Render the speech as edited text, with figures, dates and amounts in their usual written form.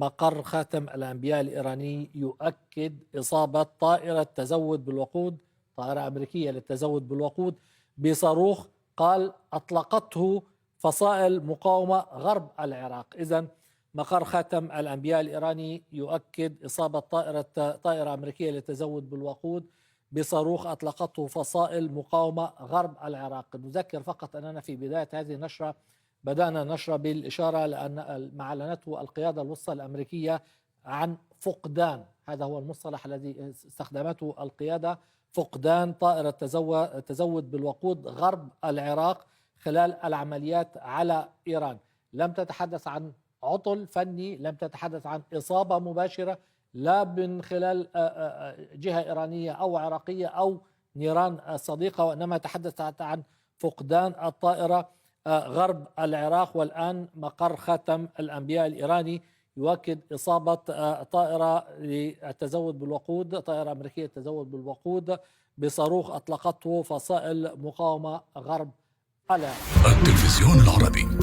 مقر خاتم الأنبياء الإيراني يؤكد إصابة طائرة تزود بالوقود، طائرة أمريكية للتزود بالوقود، بصاروخ قال أطلقته فصائل مقاومة غرب العراق. إذن مقر خاتم الأنبياء الإيراني يؤكد إصابة طائرة أمريكية للتزود بالوقود بصاروخ أطلقته فصائل مقاومة غرب العراق. نذكر فقط أننا في بداية هذه النشرة بدأنا نشرة بالإشارة لأن ما أعلنته القيادة الوسطى الأمريكية عن فقدان، هذا هو المصطلح الذي استخدمته القيادة، فقدان طائرة تزود بالوقود غرب العراق خلال العمليات على إيران. لم تتحدث عن عطل فني، لم تتحدث عن إصابة مباشرة لا من خلال جهة إيرانية أو عراقية أو نيران صديقة، وإنما تحدثت عن فقدان الطائرة غرب العراق. والآن مقر خاتم الأنبياء الإيراني يؤكد إصابة طائرة للتزود بالوقود، طائرة أمريكية للتزود بالوقود بصاروخ أطلقته فصائل مقاومة غرب العراق. التلفزيون العربي.